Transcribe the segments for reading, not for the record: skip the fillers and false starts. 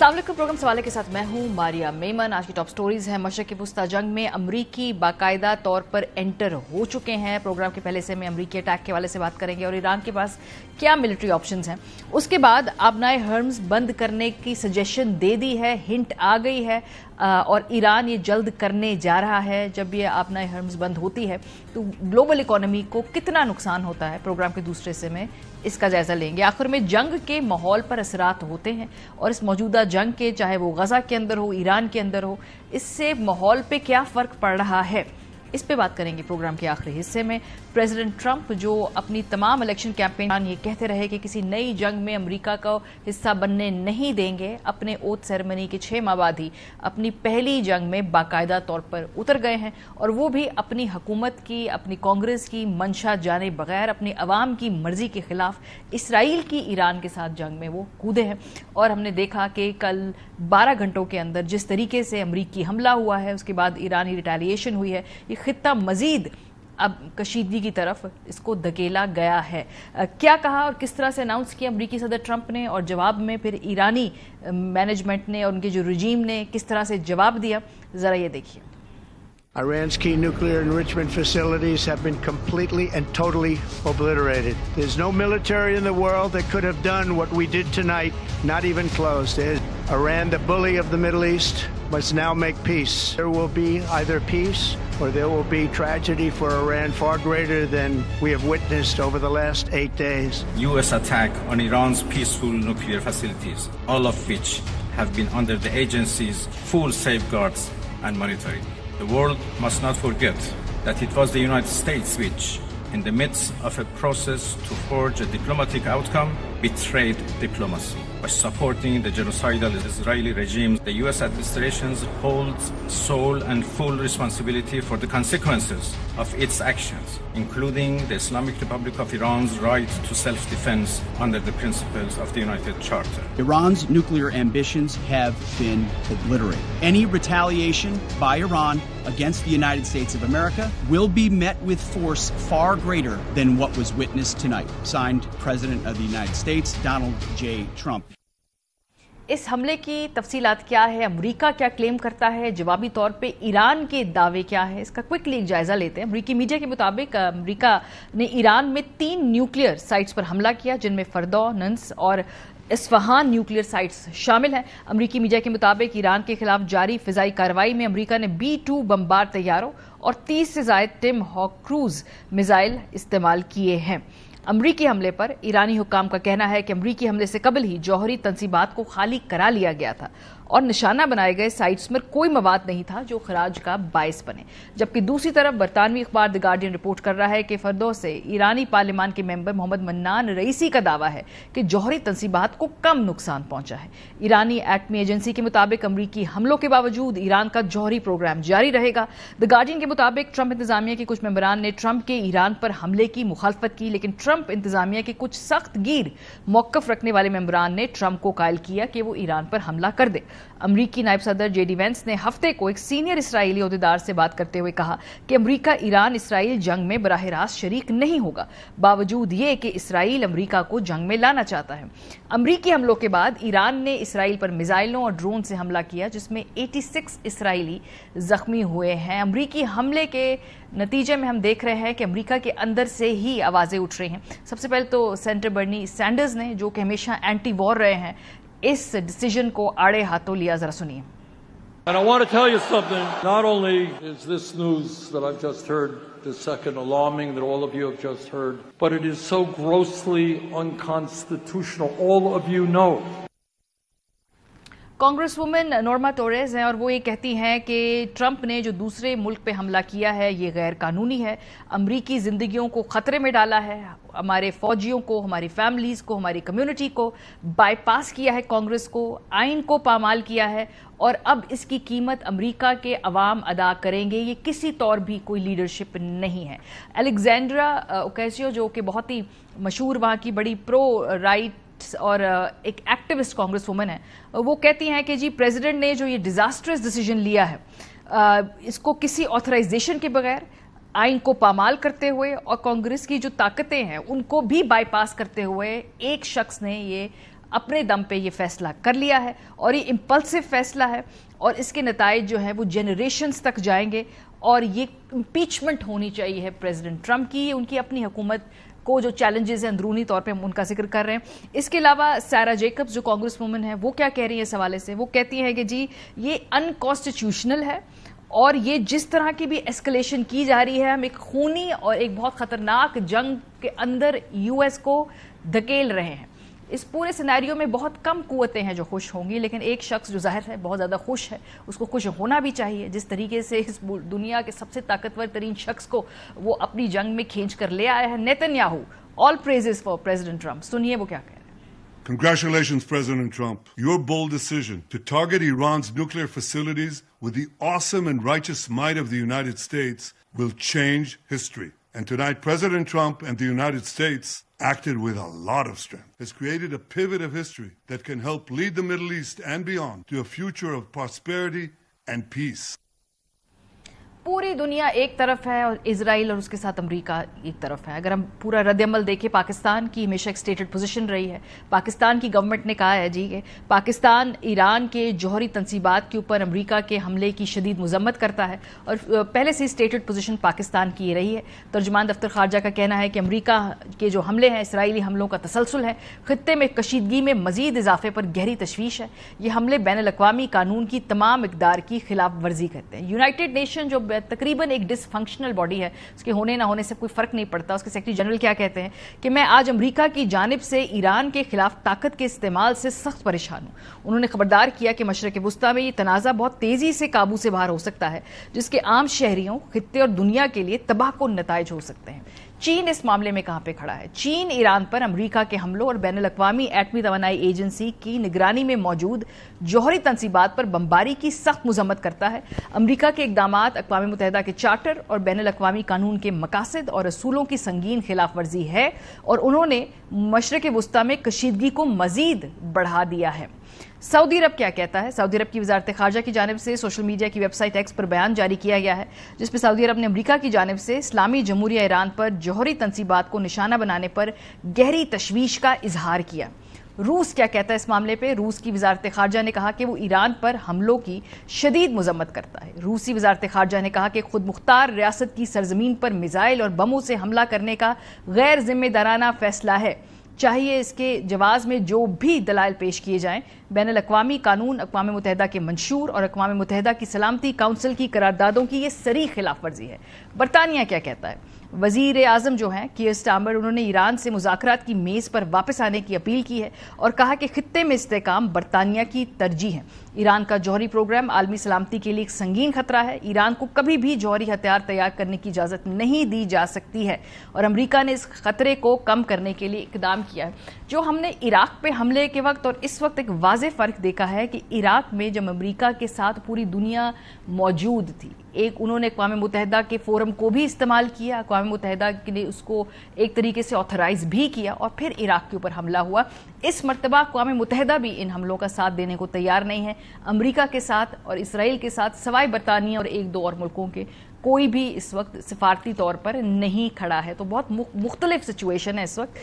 अस्सलाम वालेकुम। प्रोग्राम सवाले के साथ मैं हूं मारिया मेमन। आज की टॉप स्टोरीज हैं। मशरक़ी वस्ता जंग में अमरीकी बाकायदा तौर पर एंटर हो चुके हैं। प्रोग्राम के पहले से में अमरीकी अटैक के हवाले से बात करेंगे और ईरान के पास क्या मिलिट्री ऑप्शंस हैं। उसके बाद आबनाए हर्म्स बंद करने की सजेशन दे दी है, हिंट आ गई है और ईरान ये जल्द करने जा रहा है। जब ये आबनाए हर्म्स बंद होती है तो ग्लोबल इकोनॉमी को कितना नुकसान होता है, प्रोग्राम के दूसरे हिस्से में इसका जायजा लेंगे। आखिर में जंग के माहौल पर असरात होते हैं और इस मौजूदा जंग के, चाहे वो गजा के अंदर हो, ईरान के अंदर हो, इससे माहौल पे क्या फर्क पड़ रहा है, इस पे बात करेंगे प्रोग्राम के आखिरी हिस्से में। प्रेसिडेंट ट्रंप जो अपनी तमाम इलेक्शन कैंपेन ये कहते रहे कि किसी नई जंग में अमेरिका का हिस्सा बनने नहीं देंगे, अपने ओथ सेरेमनी के 6 माह बाद ही अपनी पहली जंग में बाकायदा तौर पर उतर गए हैं और वो भी अपनी हुकूमत की, अपनी कांग्रेस की मंशा जाने बगैर, अपनी अवाम की मर्जी के खिलाफ इसराइल की ईरान के साथ जंग में वो कूदे हैं। और हमने देखा कि कल 12 घंटों के अंदर जिस तरीके से अमरीकी हमला हुआ है, उसके बाद ईरानी रिटेलिएशन हुई है, ये खित्ता मजीद अब कशीदगी की तरफ इसको धकेला गया है। क्या कहा और किस तरह से अनाउंस किया अमरीकी सदर ट्रंप ने और जवाब में फिर ईरानी मैनेजमेंट ने और उनके जो रजीम ने किस तरह से जवाब दिया, जरा ये देखिए। Iran's key nuclear enrichment facilities have been completely and totally obliterated. There's no military in the world that could have done what we did tonight, not even close. Iran, the bully of the Middle East, must now make peace. There will be either peace or there will be tragedy for Iran far greater than we have witnessed over the last 8 days. U.S. attack on Iran's peaceful nuclear facilities, all of which have been under the agency's full safeguards and monitoring. The world must not forget that it was the United States which, in the midst of a process to forge a diplomatic outcome, betrayed diplomacy. By supporting the genocidal Israeli regime, the U.S. administration holds sole and full responsibility for the consequences of its actions, including the Islamic Republic of Iran's right to self-defense under the principles of the United Charter. Iran's nuclear ambitions have been obliterated. Any retaliation by Iran against the United States of America will be met with force far greater than what was witnessed tonight. Signed, President of the United States, Donald J. Trump. इस हमले की तफसीलात क्या है, America क्या claim करता है, जवाबी तौर पे ईरान के दावे क्या है, इसका क्विकली एक जायजा लेते हैं। अमेरिकी मीडिया के मुताबिक अमेरिका ने ईरान में 3 न्यूक्लियर साइट्स पर हमला किया, जिनमें फर्दो, नन्स और इस्फहान न्यूक्लियर साइट्स शामिल हैं। अमेरिकी मीडिया के मुताबिक ईरान के खिलाफ जारी फिजाई कार्रवाई में अमेरिका ने B-2 बमबार तैयारों और 30 से ज्यादा टिम हॉक क्रूज मिसाइल इस्तेमाल किए हैं। अमरीकी हमले पर ईरानी हुक्काम का कहना है कि अमरीकी हमले से कबल ही जौहरी तंसीबात को खाली करा लिया गया था और निशाना बनाए गए साइट्स में कोई मवाद नहीं था जो खराज का बायस बने। जबकि दूसरी तरफ बरतानवी अखबार द गार्डियन रिपोर्ट कर रहा है कि फर्दो से ईरानी पार्लियामान के मेंबर मोहम्मद मन्नान रईसी का दावा है कि जौहरी तंसीबात को कम नुकसान पहुंचा है। ईरानी एटमी एजेंसी के मुताबिक अमरीकी हमलों के बावजूद ईरान का जौहरी प्रोग्राम जारी रहेगा। द गार्डियन के मुताबिक ट्रंप इंतजामिया के कुछ मेंबरान ने ट्रंप के ईरान पर हमले की मुखालफत की, लेकिन ट्रंप इंतजामिया के कुछ सख्त गिर मौकफ रखने वाले मेंबरान ने ट्रंप को कायल किया कि वो ईरान पर हमला कर दे। अमरीकी नायब सदर JD वेंस ने हफ्ते को एक सीनियर इसराइली ओहदेदार से बात करते हुए कहा कि अमरीका ईरान इसराइल जंग में बराह रास्त शरीक नहीं होगा, बावजूद ये कि इसराइल अमरीका को जंग में लाना चाहता है। अमरीकी हमलों के बाद ईरान ने इसराइल पर मिसाइलों और ड्रोन से हमला किया, जिसमें 86 इसराइली जख्मी हुए हैं। अमरीकी हमले के नतीजे में हम देख रहे हैं कि अमेरिका के अंदर से ही आवाजें उठ रही हैं। सबसे पहले तो सेनेटर बर्नी सैंडर्स ने, जो कि हमेशा एंटी वॉर रहे हैं, इस डिसीजन को आड़े हाथों लिया। जरा सुनिए। And I want to tell you something. Not only is this news that I've just heard this second alarming, that all of you have just heard, but it is so grossly unconstitutional. All of you know. Congress women Norma Torres हैं और वो ये कहती हैं कि Trump ने जो दूसरे मुल्क पे हमला किया है ये गैर कानूनी है, अमरीकी जिंदगियों को खतरे में डाला है, हमारे फौजियों को, हमारी फैमिलीज को, हमारी कम्युनिटी को बाईपास किया है, कांग्रेस को, आइन को पामाल किया है और अब इसकी कीमत अमेरिका के अवाम अदा करेंगे। ये किसी तौर भी कोई लीडरशिप नहीं है। अलेक्जेंड्रा ओकेसियो, जो कि बहुत ही मशहूर वहाँ की बड़ी प्रो राइट और एक एक्टिविस्ट कांग्रेस वुमन है, वो कहती हैं कि जी प्रेसिडेंट ने जो ये डिजास्टरस डिसीजन लिया है, इसको किसी ऑथराइजेशन के बगैर, आइन को पामाल करते हुए और कांग्रेस की जो ताकतें हैं उनको भी बाईपास करते हुए एक शख्स ने ये اپنے دم پہ یہ فیصلہ کر لیا ہے اور یہ امپلسو فیصلہ ہے اور اس کے نتائج جو ہیں وہ جنریشنز تک جائیں گے اور یہ امپیچمنٹ ہونی چاہیے ہے پریزیڈنٹ ٹرمپ کی. ان کی اپنی حکومت کو جو چیلنجز ہیں اندرونی طور پہ ہم ان کا ذکر کر رہے ہیں. اس کے علاوہ سیرا جیکبز جو کانگریس وومن ہے وہ کیا کہہ رہی ہے اس حوالے سے؟ وہ کہتی ہیں کہ جی یہ انکانسٹیٹیوشنل ہے اور یہ جس طرح کی بھی ایسکلیشن کی جا رہی ہے ہم ایک خونی اور ایک بہت خطرناک جنگ کے اندر یو ایس کو دھکیل رہے ہیں. اس پورے سینیریو میں بہت کم قوتیں ہیں جو خوش ہوں گی لیکن ایک شخص جو ظاہر ہے بہت زیادہ خوش ہے, اس کو خوش ہونا بھی چاہیے. جس طریقے سے اس دنیا کے سب سے طاقتور ترین شخص کو وہ اپنی جنگ میں کھینچ کر لے آیا ہے Nitin Yahoo. All praises for President Trump. سنیے وہ کیا کہہ رہے ہیں. Congratulations, President Trump. Your bold decision to target Iran's nuclear facilities with the awesome and righteous might of the United States will change history. And tonight, President Trump and the United States acted with a lot of strength. Has created a pivot of history that can help lead the Middle East and beyond to a future of prosperity and peace. پوری دنیا ایک طرف ہے اور اسرائیل اور اس کے ساتھ امریکہ ایک طرف ہے. اگر ہم پورا رد عمل دیکھیں پاکستان کی ہمیشہ ایک اسٹیٹڈ پوزیشن رہی ہے. پاکستان کی گورنمنٹ نے کہا ہے جی کہ پاکستان ایران کے جوہری تنصیبات کے اوپر امریکہ کے حملے کی شدید مذمت کرتا ہے اور پہلے سے اسٹیٹڈ پوزیشن پاکستان کی یہ رہی ہے. ترجمان دفتر خارجہ کا کہنا ہے کہ امریکہ کے جو حملے ہیں اسرائیلی حملوں کا تسلسل ہے, خطے میں کشیدگی میں مزید اضافے پر گہری تشویش ہے. یہ حملے بین الاقوامی قانون کی تمام اقدار کی خلاف ورزی کرتے ہیں. یونائٹڈ نیشن جو تقریباً ایک ڈس فنکشنل باڈی ہے, اس کے ہونے نہ ہونے سے کوئی فرق نہیں پڑتا, اس کے سیکرٹری جنرل کیا کہتے ہیں کہ میں آج امریکہ کی جانب سے ایران کے خلاف طاقت کے استعمال سے سخت پریشان ہوں. انہوں نے خبردار کیا کہ مشرق وسطیٰ میں یہ تنازع بہت تیزی سے قابو سے باہر ہو سکتا ہے جس کے عام شہریوں, خطے اور دنیا کے لیے تباہ کن نتائج ہو سکتے ہیں. چین اس معاملے میں کہاں پہ کھڑا ہے؟ چین ایران پر امریکہ کے حملوں اور بین الاقوامی ایٹمی توانائی ایجنسی کی نگرانی میں موجود جوہری تنصیبات پر بمباری کی سخت مذمت کرتا ہے. امریکہ کے اقدامات اقوام متحدہ کے چارٹر اور بین الاقوامی قانون کے مقاصد اور اصولوں کی سنگین خلاف ورزی ہے اور انہوں نے مشرق وسطیٰ میں کشیدگی کو مزید بڑھا دیا ہے. سعودی عرب کیا کہتا ہے؟ سعودی عرب کی وزارت خارجہ کی جانب سے سوشل میڈیا کی ویب سائٹ ایکس پر بیان جاری کیا گیا ہے جس میں سعودی عرب نے امریکہ کی جانب سے اسلامی جمہوریہ ایران پر جوہری تنصیبات کو نشانہ بنانے پر گہری تشویش کا اظہار کیا. روس کیا کہتا ہے اس معاملے پہ؟ روس کی وزارت خارجہ نے کہا کہ وہ ایران پر حملوں کی شدید مذمت کرتا ہے. روسی وزارت خارجہ نے کہا کہ خود مختار ریاست کی سرزمین پر میزائل اور بموں سے حملہ کرنے کا غیر ذمہ دارانہ فیصلہ ہے. چاہیے اس کے جواز میں جو بھی دلائل پیش کیے جائیں. بین الاقوامی قانون, اقوام متحدہ کے منشور اور اقوام متحدہ کی سلامتی کونسل کی قراردادوں کی یہ صریح خلاف ورزی ہے. برطانیہ کیا کہتا ہے؟ وزیر اعظم جو ہیں کیئر سٹارمر, انہوں نے ایران سے مذاکرات کی میز پر واپس آنے کی اپیل کی ہے اور کہا کہ خطے میں استحکام برطانیہ کی ترجیح ہے. ایران کا جوہری پروگرام عالمی سلامتی کے لیے ایک سنگین خطرہ ہے. ایران کو کبھی بھی جوہری ہتھیار تیار کرنے کی اجازت نہیں دی جا سکتی ہے اور امریکہ نے اس خطرے کو کم کرنے کے لیے اقدام کیا ہے. جو ہم نے عراق پہ حملے کے وقت اور اس وقت ایک واضح فرق دیکھا ہے کہ عراق میں جب امریکہ کے ساتھ پوری دنیا موجود تھی, ایک انہوں نے اقوام متحدہ کے فورم کو بھی استعمال کیا, اقوام متحدہ کے لیے اس کو ایک طریقے سے آتھرائز بھی کیا اور پھر عراق کے اوپر حملہ ہوا. اس مرتبہ اقوام متحدہ بھی ان حملوں کا ساتھ دینے کو تیار نہیں ہے. امریکہ کے ساتھ اور اسرائیل کے ساتھ سوائے برطانیہ اور ایک دو اور ملکوں کے کوئی بھی اس وقت سفارتی طور پر نہیں کھڑا ہے. تو بہت مختلف سچویشن ہے اس وقت,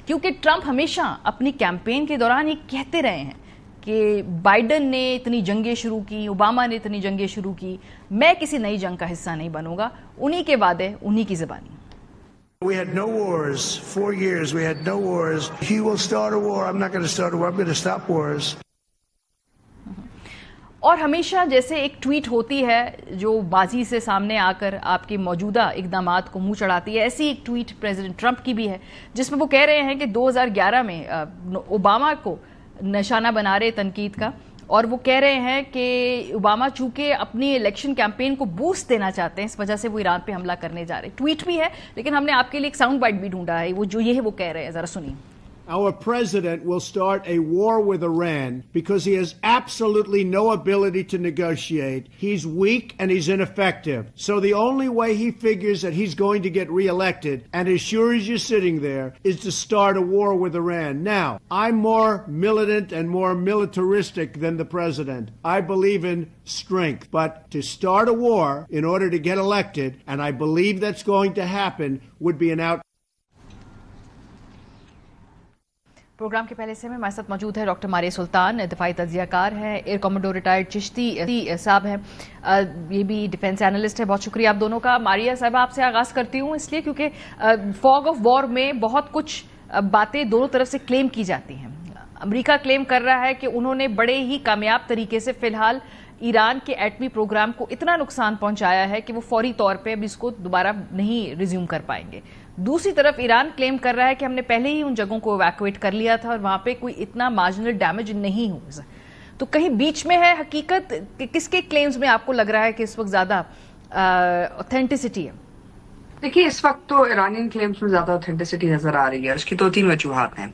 کیونکہ ٹرمپ ہمیشہ اپنی کیمپین کے دوران یہ کہتے رہے ہیں کہ بائیڈن نے اتنی جنگیں شروع کی, اوباما نے اتنی جنگیں شروع کی, میں کسی نئی جنگ کا حصہ نہیں بنوں گا. انہی کے وعدے, انہی کی زبانی. We had no wars. 4 years we had no wars. He will start a war. I'm not going to start a war. I'm going to stop wars. اور ہمیشہ جیسے ایک ٹویٹ ہوتی ہے جو بازی سے سامنے آ کر آپ کے موجودہ اقدامات کو منہ چڑھاتی ہے, ایسی ایک ٹویٹ پریزیڈنٹ ٹرمپ کی بھی ہے جس میں وہ کہہ رہے ہیں کہ 2011 میں اوباما کو نشانہ بنا رہے تنقید کا, اور وہ کہہ رہے ہیں کہ اوباما چونکہ اپنی الیکشن کیمپین کو بوسٹ دینا چاہتے ہیں اس وجہ سے وہ ایران پہ حملہ کرنے جا رہے. ٹویٹ بھی ہے لیکن ہم نے آپ کے لیے ایک ساؤنڈ بائٹ بھی ڈھونڈا ہے, وہ جو یہ ہے وہ کہہ رہے ہیں, ذرا سنیے. Our president will start a war with Iran because he has absolutely no ability to negotiate. He's weak and he's ineffective. So the only way he figures that he's going to get reelected, and as sure as you're sitting there, is to start a war with Iran. Now, I'm more militant and more militaristic than the president. I believe in strength. But to start a war in order to get elected, and I believe that's going to happen, would be an programme के पहले से में हमारे साथ मौजूद है doctor Maria Sultan, दिफाई तज्जिया कार हैं, एयर कमांडो रिटायर्ड चिश्ती साहब हैं, ये भी डिफेंस एनालिस्ट है। बहुत शुक्रिया आप दोनों का। मारिया साहब आपसे आगाज़ करती हूँ इसलिए क्योंकि फॉग ऑफ वॉर में बहुत कुछ बातें दोनों तरफ से क्लेम की जाती हैं। अमेरिका क्लेम कर रहा है कि उन्होंने बड़े ही कामयाब तरीके से फिलहाल ईरान के एटमी प्रोग्राम को इतना नुकसान पहुंचाया है कि वो फौरी तौर पे अब इसको दोबारा नहीं रिज्यूम कर पाएंगे। दूसरी तरफ ईरान क्लेम कर रहा है कि हमने पहले ही उन जगहों को इवैक्यूएट कर लिया था और वहां पे कोई इतना मार्जिनल डैमेज नहीं हुआ। तो कहीं बीच में है हकीकत, किसके क्लेम्स में आपको लग रहा है कि इस वक्त ज्यादा ऑथेंटिसिटी है? देखिए, इस वक्त तो ईरानियन क्लेम्स में ज्यादा ऑथेंटिसिटी नजर आ रही है। उसकी 2-3 वजूहात हैं।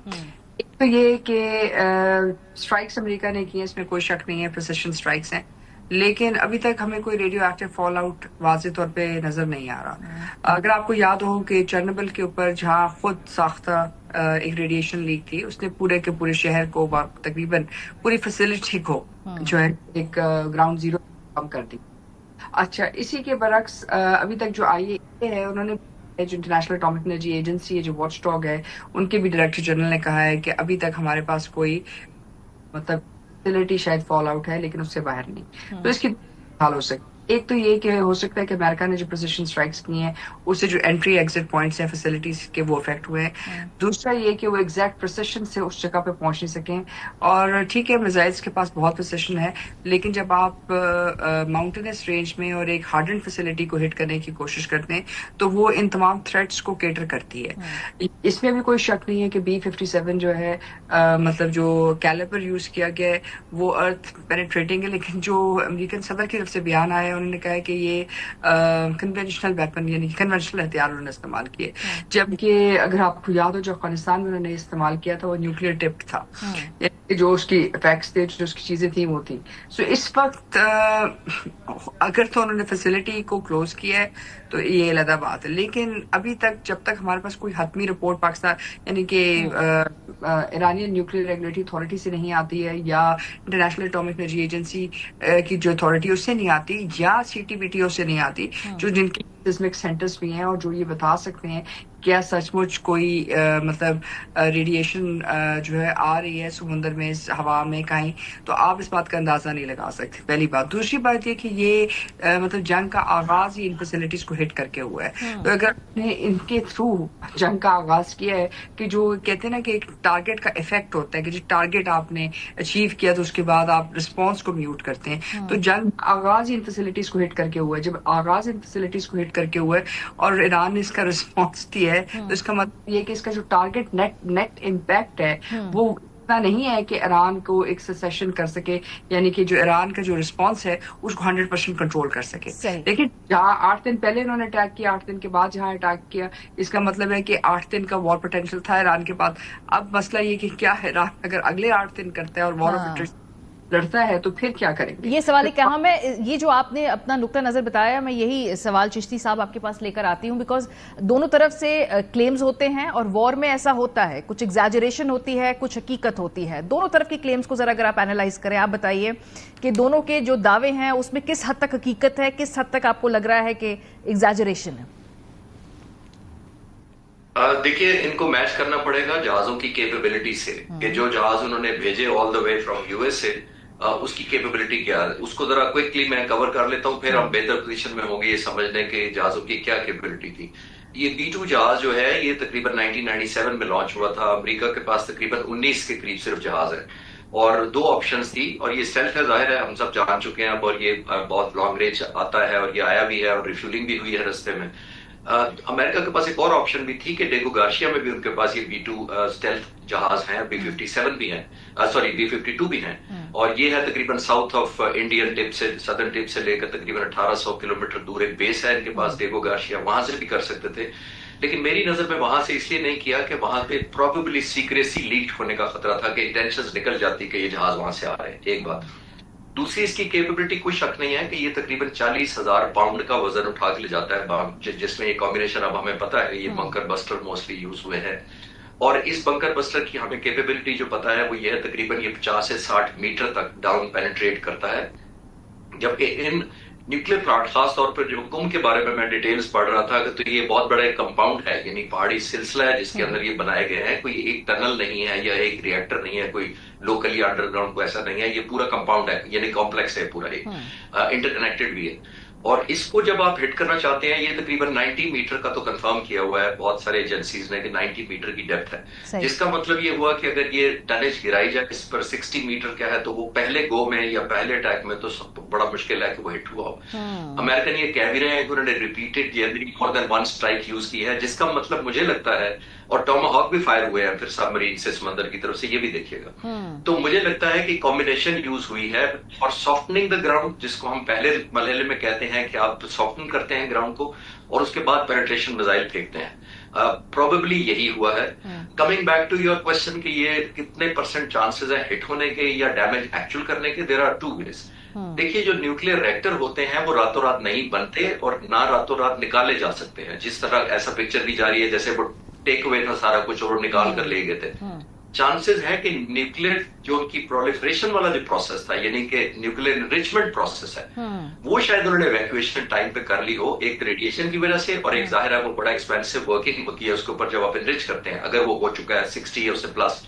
एक तो ये कि स्ट्राइक्स अमेरिका ने की है, इसमें कोई शक नहीं है, प्रिसिशन स्ट्राइक्स हैं, लेकिन अभी तक हमें कोई रेडियो एक्टिव फॉल आउट वाज़े तौर पे नजर नहीं आ रहा। अगर आपको याद हो कि चेरनोबिल के ऊपर जहां खुद साख्ता एक रेडिएशन लीक थी, उसने पूरे के पूरे शहर को, तकरीबन पूरी फैसिलिटी को जो है एक ग्राउंड जीरो कम कर दी। अच्छा, इसी के बरक्स अभी तक जो IAEA है, उन्होंने जो इंटरनेशनल एटॉमिक एनर्जी एजेंसी है, जो वॉच डॉग है, उनके भी डायरेक्टर जनरल ने कहा है कि अभी तक हमारे पास कोई मतलब फैसिलिटी शायद फॉल आउट है, लेकिन उससे बाहर नहीं। तो इसकी हाल हो सकती, एक तो ये कि हो सकता है कि अमेरिका ने जो प्रिसिशन स्ट्राइक्स की हैं उससे जो एंट्री एग्जिट पॉइंट्स हैं फैसिलिटीज के, वो इफेक्ट हुए हैं। दूसरा ये कि वो एग्जैक्ट प्रिसिशन से उस जगह पे पहुंच नहीं सकें। और ठीक है, मिसाइल्स के पास बहुत प्रिसिशन है, लेकिन जब आप माउंटेनस रेंज में और एक हार्डन फैसिलिटी को हिट करने की कोशिश करते हैं तो वो इन तमाम थ्रेट्स को केटर करती है। इसमें भी कोई शक नहीं है कि B-57 जो है मतलब जो कैलिबर यूज किया गया है वो अर्थ पेनिट्रेटिंग है, लेकिन जो अमेरिकन सदर की तरफ से बयान आया, उन्होंने कहा कि ये कन्वेंशनल वेपन यानी कन्वेंशनल हथियार उन्होंने इस्तेमाल किए, जबकि अगर आपको याद हो जो अफगानिस्तान में उन्होंने इस्तेमाल किया था वो न्यूक्लियर टिप्ड था। जो उसकी इफेक्ट्स थे, जो उसकी चीजें थी, वो थी। सो इस वक्त अगर तो उन्होंने फैसिलिटी को क्लोज किया है तो ये अलग बात है, लेकिन अभी तक जब तक हमारे पास कोई हतमी रिपोर्ट पाकिस्तान यानी कि ईरानियन न्यूक्लियर रेगुलेटरी अथॉरिटी से नहीं आती है, या इंटरनेशनल एटॉमिक एनर्जी एजेंसी की जो अथॉरिटी उससे नहीं आती, या CTBTO से नहीं आती, जो जिनके सिस्मिक सेंटर्स भी हैं और जो ये बता सकते हैं क्या सचमुच कोई मतलब रेडिएशन जो है आ रही है समुद्र में, हवा में कहीं, तो आप इस बात का अंदाजा नहीं लगा सकते, पहली बात। दूसरी बात ये कि ये मतलब जंग का आगाज ही इन फैसिलिटीज को हिट करके हुआ है। तो अगर आपने इनके थ्रू जंग का आगाज किया है कि जो कहते हैं ना कि एक टारगेट का इफेक्ट होता है कि जो टारगेट आपने अचीव किया तो उसके बाद आप रिस्पॉन्स को म्यूट करते हैं, तो जंग आगाज ही इन फैसिलिटीज को हिट करके हुआ है। जब आगाज इन फैसिलिटीज को हिट करके हुआ है और ईरान ने इसका रिस्पॉन्स दिया है, तो इसका मतलब ये कि इसका जो टारगेट नेट इम्पैक्ट है वो इतना नहीं है कि ईरान को एक सेसेशन कर सके, यानी कि जो ईरान का जो रिस्पांस है उसको 100% कंट्रोल कर सके। लेकिन जहां 8 दिन पहले इन्होंने अटैक किया, 8 दिन के बाद जहां अटैक किया, इसका मतलब है कि 8 दिन का वॉर पोटेंशियल था ईरान के पास। अब मसला ये कि क्या है, ईरान अगर अगले 8 दिन करता है और वॉर ऑफ अट्रिशन लड़ता है तो फिर क्या करेंगे? ये सवाल है कहाँ मैं, ये जो आपने अपना नुक्ता नजर बताया, मैं यही सवाल चिश्ती साहब आपके पास लेकर आती हूँ, बिकॉज दोनों तरफ से क्लेम्स होते हैं और वॉर में ऐसा होता है, कुछ एग्जैजरेशन होती है, कुछ हकीकत होती है। दोनों तरफ की क्लेम्स को जरा अगर आप एनालाइज करें, आप बताइए कि दोनों के जो दावे हैं उसमें किस हद तक हकीकत है, किस हद तक आपको लग रहा है कि एग्जैजरेशन है? देखिए, इनको मैच करना पड़ेगा जहाजों की कैपेबिलिटी से, कि जो जहाज उन्होंने भेजे all the way from USA उसकी कैपेबिलिटी क्या है, उसको जरा क्विकली मैं कवर कर लेता हूँ, फिर हम बेहतर पोजीशन में होंगे ये समझने के जहाजों की क्या कैपेबिलिटी थी। ये B-2 जहाज जो है ये तकरीबन 1997 में लॉन्च हुआ था। अमेरिका के पास तकरीबन 19 के करीब सिर्फ जहाज है और 2 ऑप्शंस थी, और ये स्टेल्थ है, जाहिर है हम सब जान चुके हैं अब, और ये बहुत लॉन्ग रेंज आता है और ये आया भी है और रिफ्यूलिंग भी हुई है रास्ते में। अमेरिका के पास एक और ऑप्शन भी थी कि डेगो गार्शिया में भी उनके पास ये B-2 स्टेल्थ जहाज हैं, B-57 भी हैं, सॉरी B-52 भी हैं, और ये है तकरीबन साउथ ऑफ इंडियन टिप से, सदर्न टिप से लेकर तकरीबन 1800 किलोमीटर दूर एक बेस है इनके पास डेगो गार्शिया, वहां से भी कर सकते थे। लेकिन मेरी नजर में वहां से इसलिए नहीं किया कि वहां पे प्रोबेबली सीक्रेसी लीक होने का खतरा था, कि इंटेंशंस निकल जाती कि ये जहाज वहां से आ रहे हैं, एक बात। दूसरी, इसकी कैपेबिलिटी कोई शक नहीं है कि ये तकरीबन 40,000 पाउंड का वजन उठा के ले जाता है, जिसमें ये कॉम्बिनेशन अब हमें पता है ये बंकर बस्टर मोस्टली यूज हुए हैं। और इस बंकर बस्टर की हमें कैपेबिलिटी जो पता है वो ये है तकरीबन ये 50 से 60 मीटर तक डाउन पेनिट्रेट करता है, जबकि इन न्यूक्लियर प्लांट, खास तौर पर जो कुम के बारे में मैं डिटेल्स पढ़ रहा था, तो ये बहुत बड़ा एक कंपाउंड है, यानी पहाड़ी सिलसिला है जिसके अंदर ये बनाए गए हैं। कोई एक टनल नहीं है या एक रिएक्टर नहीं है, कोई लोकली अंडरग्राउंड को ऐसा नहीं है, ये पूरा कंपाउंड है, यानी कॉम्प्लेक्स है पूरा, एक इंटरकनेक्टेड भी है। और इसको जब आप हिट करना चाहते हैं, ये तकरीबन 90 मीटर का तो कंफर्म किया हुआ है बहुत सारे एजेंसीज ने कि 90 मीटर की डेप्थ है, जिसका मतलब ये हुआ कि अगर ये टनेज गिराई जाए इस पर 60 मीटर क्या है, तो वो पहले गो में या पहले अटैक में तो बड़ा मुश्किल है कि वो हिट हुआ हो। अमेरिकन ये कह भी रहे हैं कि उन्होंने repeated more than one strike use की है, जिसका मतलब मुझे लगता है, और टॉमाहॉक भी फायर हुए हैं फिर सबमरीन से, समंदर की तरफ से, ये भी देखिएगा। तो मुझे लगता है कि कॉम्बिनेशन यूज हुई है और सॉफ्टनिंग द ग्राउंड, जिसको हम पहले मरहले में कहते हैं कि आप सॉफ्टन करते हैं ग्राउंड को और उसके बाद पेनिट्रेशन मिसाइल फेंकते हैं। प्रोबेबली यही हुआ है। Coming back to your question कि ये कितने परसेंट चांसेस है हिट होने के या डैमेज एक्चुअल करने के, देयर आर 2 वेज। देखिए, जो न्यूक्लियर रिएक्टर होते हैं वो रातों रात नहीं बनते और ना रातों रात निकाले जा सकते हैं। जिस तरह ऐसा पिक्चर दी जा रही है जैसे वो टेक अवे था सारा कुछ और निकाल कर ले गए थे। चांसेस है कि न्यूक्लियर जो उनकी प्रोलिफरेशन वाला जो प्रोसेस था, यानी कि न्यूक्लियर एनरिचमेंट प्रोसेस है, वो शायद उन्होंने इवैक्यूएशन टाइम पे कर ली हो, एक रेडिएशन की वजह से, और एक जाहिर है वो बड़ा एक्सपेंसिव वर्किंग होती है उसके ऊपर जब आप एनरिच करते हैं। अगर वो हो चुका है 60 या उससे प्लस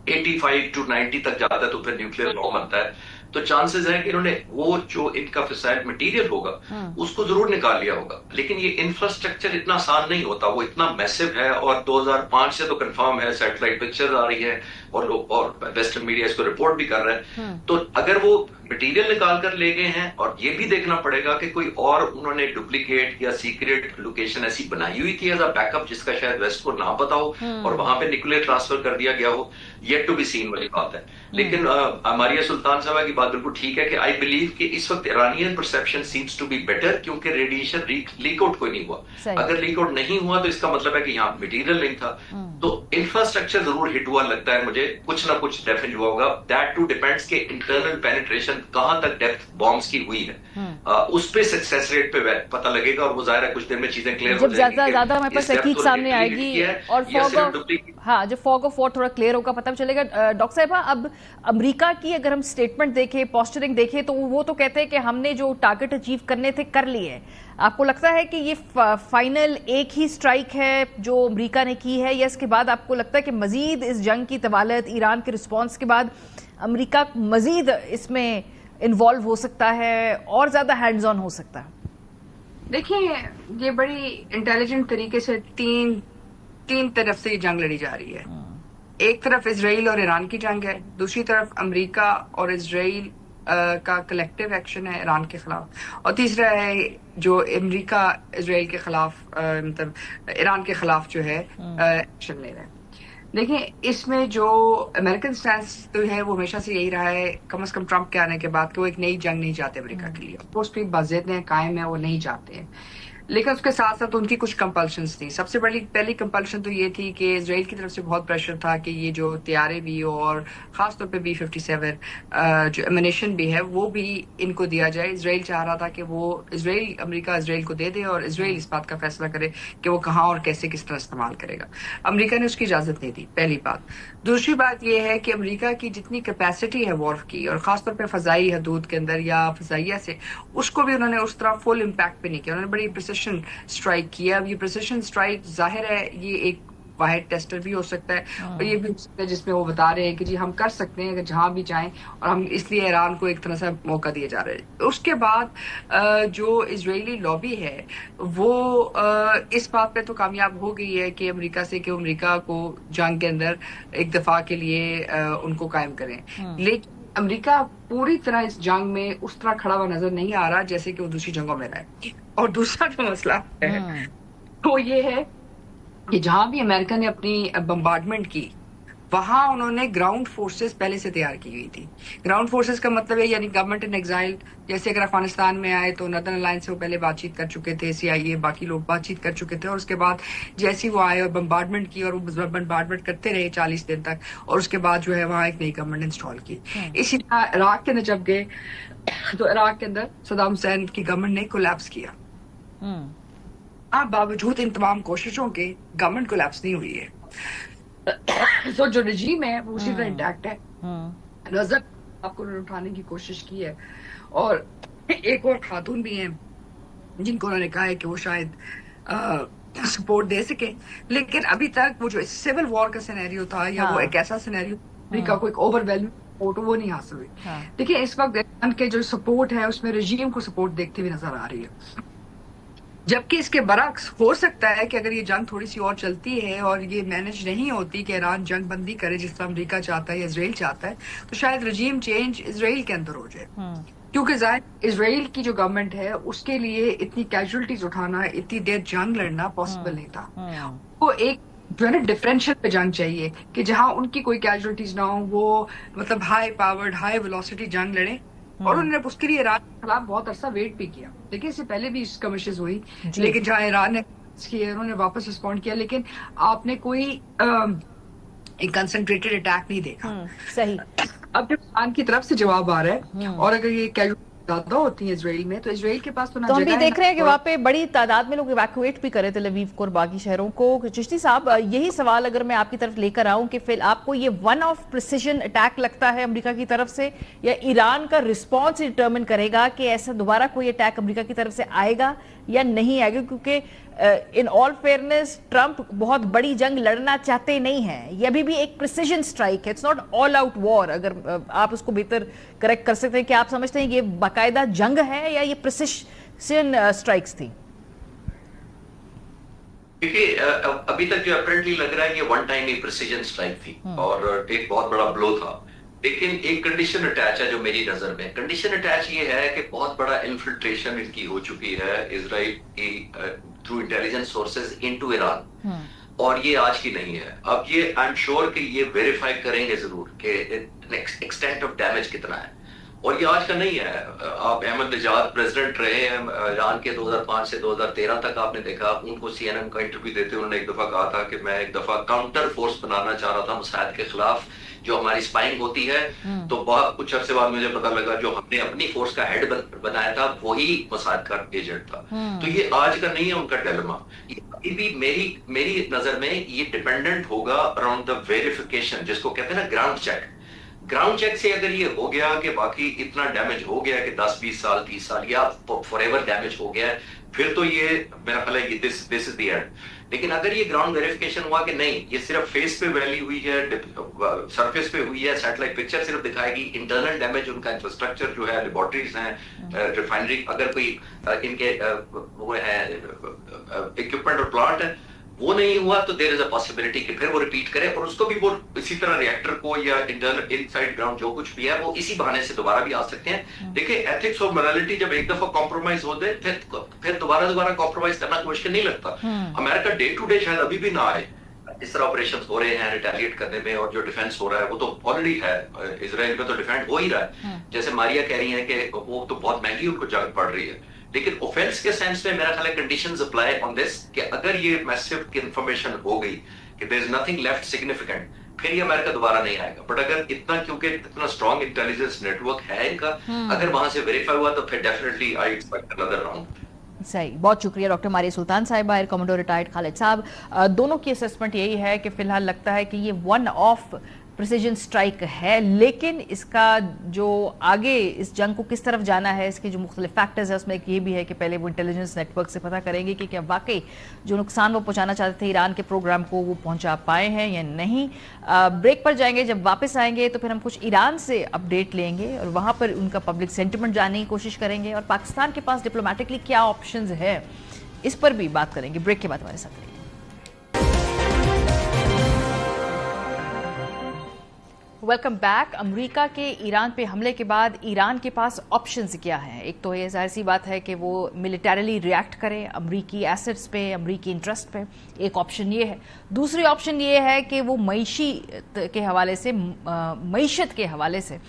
85 to 90 तक जाता है तो फिर न्यूक्लियर बॉम्ब बनता है। तो चांसेस है कि इन्होंने वो जो इनका फिसाइल मटेरियल होगा उसको जरूर निकाल लिया होगा, लेकिन ये इंफ्रास्ट्रक्चर इतना आसान नहीं होता, वो इतना मैसिव है। और 2005 से तो कंफर्म है, सैटेलाइट पिक्चर्स आ रही है और वेस्टर्न मीडिया इसको रिपोर्ट भी कर रहा है। तो अगर वो मटेरियल निकाल कर ले गए हैं, और ये भी देखना पड़ेगा कि कोई और उन्होंने डुप्लीकेट या सीक्रेट लोकेशन ऐसी बनाई हुई थी एज अ बैकअप जिसका शायद वेस्ट को ना पता हो और वहां पे न्यूक्लियर ट्रांसफर कर दिया गया हो, येट टू बी सीन वाली बात है। लेकिन मारिया सुल्तान साहब की बात बिल्कुल ठीक है कि आई बिलीव कि इस वक्त Iranian perception seems to be better, क्योंकि रेडिएशन लीक आउट कोई नहीं हुआ। अगर लीक आउट नहीं हुआ तो इसका मतलब है कि यहाँ मटेरियल नहीं था। तो इंफ्रास्ट्रक्चर जरूर हिट हुआ लगता है मुझे, कुछ ना कुछ डेफिनेट हुआ होगा। दैट टू डिपेंड्स के इंटरनल पेनिट्रेशन कहां तक डेप्थ बॉम्ब्स की हुई है, उस पे सक्सेस रेट पे पता लगेगा, और वो जाहिर है कुछ देर में चीजें क्लियर हो जाएंगी। जब ज्यादा हमारे पास तहकीक सामने आएगी और जब फॉग ऑफ वॉर थोड़ा क्लियर होगा पता चलेगा। डॉक्टर साहिबा, अब अमेरिका की अगर हम स्टेटमेंट देखें, पोस्टरिंग देखें, तो वो तो कहते हैं कि हमने जो टारगेट अचीव करने थे कर लिए। आपको लगता है कि ये फाइनल एक ही स्ट्राइक है जो अमेरिका ने की है, या इसके बाद आपको लगता है कि मजीद इस जंग की तवालत, ईरान के रिस्पॉन्स के बाद अमेरिका मजीद इसमें इन्वॉल्व हो सकता है और ज्यादा हैंड्स ऑन हो सकता है? देखिए, ये बड़ी इंटेलिजेंट तरीके से तीन तरफ से ये जंग लड़ी जा रही है। एक तरफ इजराइल और ईरान की जंग है, दूसरी तरफ अमेरिका और इजराइल का कलेक्टिव एक्शन है ईरान के खिलाफ, और तीसरा है जो अमेरिका इजराइल के खिलाफ मतलब ईरान के खिलाफ जो है एक्शन ले रहा है। देखिए, इसमें जो अमेरिकन स्टैंस तो है वो हमेशा से यही रहा है, कम से कम ट्रंप के आने के बाद, कि वो एक नई जंग नहीं चाहते अमेरिका के लिए। उस पर बाज़िद हैं, कायम है, वो नहीं चाहते हैं। लेकिन उसके साथ साथ उनकी कुछ कंपल्शंस थी। सबसे पहली कंपल्शन तो ये थी कि इजराइल की तरफ से बहुत प्रेशर था कि ये जो तैयारे भी और खासतौर पे B-57 जो एमिनेशन भी है वो भी इनको दिया जाए। इजराइल चाह रहा था कि वो अमेरिका इजराइल को दे दे और इजराइल इस बात का फैसला करे कि वो कहाँ और कैसे किस तरह इस्तेमाल करेगा। अमेरिका ने उसकी इजाजत नहीं दी, पहली बात। दूसरी बात यह है कि अमेरिका की जितनी कैपेसिटी है वॉर की, और खासतौर पर फजाई हदूद के अंदर या फजाइया से, उसको भी उन्होंने उस तरह फुल इम्पैक्ट पे नहीं किया। उन्होंने बड़ी प्रिसिशन स्ट्राइक किया। अब ये प्रिसिशन स्ट्राइक जाहिर है ये एक वाहिद टेस्टर भी हो सकता है, और ये भी हो सकता है जिसमें वो बता रहे हैं कि जी हम कर सकते हैं अगर जहां भी चाहें, और हम इसलिए ईरान को एक तरह से मौका दिए जा रहे हैं। उसके बाद जो इजरायली लॉबी है वो इस बात पे तो कामयाब हो गई है कि अमेरिका से कि अमेरिका को जंग के अंदर एक दफा के लिए उनको कायम करें। लेकिन अमेरिका पूरी तरह इस जंग में उस तरह खड़ा हुआ नजर नहीं आ रहा जैसे कि वो दूसरी जंगों में रहा है। और दूसरा जो मसला है वो ये है कि जहां भी अमेरिका ने अपनी बम्बार्डमेंट की वहां उन्होंने ग्राउंड फोर्सेस पहले से तैयार की हुई थी। ग्राउंड फोर्सेस का मतलब है यानी गवर्नमेंट इन एग्जाइल। जैसे अगर अफगानिस्तान में आए तो नॉर्दर्न अलायंस से वो पहले बातचीत कर चुके थे, CIA बाकी लोग बातचीत कर चुके थे, और उसके बाद जैसे वो आए और बम्बार्डमेंट की, और वो बम्बार्डमेंट करते रहे 40 दिन तक, और उसके बाद जो है वहाँ एक नई गवर्नमेंट इंस्टॉल की। इसी तरह इराक के अंदर जब गए तो इराक के अंदर सद्दाम हुसैन की गवर्नमेंट ने कोलैप्स किया। बावजूद इन तमाम कोशिशों के गवर्नमेंट कोलैप्स नहीं हुई है। तो जो रजीम है वो उसी तरह इंटैक्ट है। नजर आपको उठाने की कोशिश की है, और एक और खातून भी हैं जिनको उन्होंने कहा है कि वो शायद सपोर्ट दे सके, लेकिन अभी तक वो जो सिविल वॉर का सिनेरियो था या वो एक ऐसा सिनेरियो अमेरिका को एक ओवरवेलमिंग सपोर्ट वो नहीं हासिल हुई। देखिए इस वक्त ईरान के जो सपोर्ट है उसमें रजीम को सपोर्ट देखते हुए नजर आ रही है, जबकि इसके बरक्स हो सकता है कि अगर ये जंग थोड़ी सी और चलती है और ये मैनेज नहीं होती कि ईरान जंग बंदी करे जिस तरह अमेरिका चाहता है या इजराइल चाहता है, तो शायद रजीम चेंज इजराइल के अंदर हो जाए, क्योंकि जाहिर इजराइल की जो गवर्नमेंट है उसके लिए इतनी कैजुअलिटीज उठाना, इतनी देर जंग लड़ना पॉसिबल नहीं था। वो एक जो है ना डिफरेंशियल पे जंग चाहिए कि जहां उनकी कोई कैजुअलिटीज ना हो, वो मतलब हाई पावर्ड हाई वेलोसिटी जंग लड़े, और उन्होंने उसके लिए ईरान के खिलाफ बहुत अरसा वेट भी किया। देखिए इससे पहले भी स्कर्मिशेस हुई, लेकिन जहां ईरान ने किया उन्होंने वापस रिस्पॉन्ड किया, लेकिन आपने कोई एक कंसंट्रेटेड अटैक नहीं देखा। सही। अब जब ईरान की तरफ से जवाब आ रहा है और अगर ये कैजुअलिटी ज्यादा होती है इजराइल में, तो इजराइल के पास तो ना हम भी जगह देख है रहे हैं कि वहाँ पे बड़ी तादाद में लोग इवैक्यूएट भी करे tel अवीव को और बाकी शहरों को। चिश्ती साहब, यही सवाल अगर मैं आपकी तरफ लेकर आऊं कि फिर आपको ये वन ऑफ प्रिसिजन अटैक लगता है अमेरिका की तरफ से, या ईरान का रिस्पॉन्स डिटर्मिन करेगा कि ऐसा दोबारा कोई अटैक अमेरिका की तरफ से आएगा या नहीं आएगा? क्योंकि इन ऑल फेयरनेस ट्रंप बहुत बड़ी जंग लड़ना चाहते नहीं हैं, ये अभी भी एक प्रिसिजन स्ट्राइक है, it's not all out war. अगर आप उसको बेहतर करेक्ट कर सकते हैं कि आप समझते हैं कि ये बाकायदा जंग है या ये प्रिसिजन स्ट्राइक्स थी? क्योंकि अभी तक जो अपेरेंटली लग रहा है ये वन टाइम ही प्रिसिजन स्ट्राइक थी और एक बहुत बड़ा ब्लो था, लेकिन एक कंडीशन अटैच है जो मेरी नजर में। कंडीशन अटैच ये है कि बहुत बड़ा इन्फिल्ट्रेशन इनकी हो चुकी है इजराइल की through intelligence sources into Iran, और ये आज की नहीं है। अब ये आई एम श्योर कि ये वेरीफाई करेंगे जरूर कि एक्सटेंट ऑफ डैमेज कितना है, और ये आज का नहीं है। आप अहमदनेजाद प्रेसिडेंट रहे हैं ईरान के 2005 से 2013 तक, आपने देखा उनको CNN का इंटरव्यू देते उन्होंने एक दफा कहा था कि मैं एक दफा काउंटर फोर्स बनाना चाह रहा था मुसाद के खिलाफ, जो हमारी स्पाइंग होती है। तो बहुत कुछ अरसे बाद मुझे पता लगा जो हमने अपनी फोर्स का हेड बनाया था वही मोसाद का एजेंट था। तो ये आज का नहीं है उनका डिलेमा। अभी भी मेरी नजर में ये डिपेंडेंट होगा अराउंड द वेरिफिकेशन, जिसको कहते हैं ना ग्राउंड चेक। ग्राउंड चेक से अगर ये हो गया कि बाकी इतना डैमेज हो गया कि 10-20 साल 30 साल या फॉरएवर डैमेज हो गया है, फिर तो ये मेरा ख्याल है दिस इज द एंड। लेकिन अगर ये ग्राउंड वेरिफिकेशन हुआ कि नहीं ये सिर्फ फेस पे वैली हुई है, सरफेस पे हुई है, सैटेलाइट पिक्चर सिर्फ दिखाएगी, इंटरनल डैमेज उनका इंफ्रास्ट्रक्चर जो है, लेबोरेटरीज हैं, रिफाइनरी अगर कोई इनके वो है इक्विपमेंट और प्लांट है, वो नहीं हुआ तो देयर इज अ पॉसिबिलिटी कि फिर वो रिपीट करे, और उसको भी वो इसी तरह रिएक्टर को या इंटरनल इनसाइड ग्राउंड जो कुछ भी है वो इसी बहाने से दोबारा भी आ सकते हैं। देखिए एथिक्स और मोरालिटी जब एक दफा कॉम्प्रोमाइज हो जाए फिर दोबारा कॉम्प्रोमाइज करना मुश्किल नहीं लगता। अमेरिका डे टू डे शायद अभी भी ना आए, इस तरह ऑपरेशन हो रहे हैं रिटेलिएट करने में, और जो डिफेंस हो रहा है वो तो ऑलरेडी है, इजराइल में तो डिफेंड हो ही रहा है। जैसे मारिया कह रही है कि वो तो बहुत महंगी उनको जंग पड़ रही है, लेकिन ऑफेंस के सेंस में मेरा ख्याल है कंडीशंस अप्लाई ऑन दिस कि अगर ये मैसिव इंफॉर्मेशन हो गई कि there is nothing left significant, फिर ये अमेरिका दोबारा नहीं आएगा। बट अगर इतना क्योंकि इतना स्ट्रॉन्ग इंटेलिजेंस नेटवर्क है इनका, अगर वहां से वेरीफाई हुआ तो फिर definitely I expect another round. सही, बहुत शुक्रिया डॉक्टर मारिया सुल्तान साहिबा, एयर कमांडो रिटायर्ड खालिद साहब। दोनों की असेसमेंट यही है कि फिलहाल लगता है कि ये वन ऑफ प्रिसिजन स्ट्राइक है, लेकिन इसका जो आगे इस जंग को किस तरफ जाना है, इसके जो मुख्तलिफ फैक्टर्स है उसमें एक ये भी है कि पहले वो इंटेलिजेंस नेटवर्क से पता करेंगे कि क्या वाकई जो नुकसान वो पहुंचाना चाहते थे ईरान के प्रोग्राम को वो पहुंचा पाए हैं या नहीं। ब्रेक पर जाएंगे, जब वापस आएंगे तो फिर हम कुछ ईरान से अपडेट लेंगे और वहाँ पर उनका पब्लिक सेंटिमेंट जानने की कोशिश करेंगे, और पाकिस्तान के पास डिप्लोमेटिकली क्या ऑप्शंस है इस पर भी बात करेंगे। ब्रेक के बाद हमारे साथ रहिए। Welcome back. अमेरिका के ईरान पे हमले के बाद ईरान के पास ऑप्शंस क्या हैं? एक तो ये जाहिर सी बात है कि वो मिलिटरीली रिएक्ट करे अमरीकी एसेट्स पे, अमरीकी इंटरेस्ट पे, एक ऑप्शन ये है। दूसरी ऑप्शन ये है कि वो मईशत के हवाले से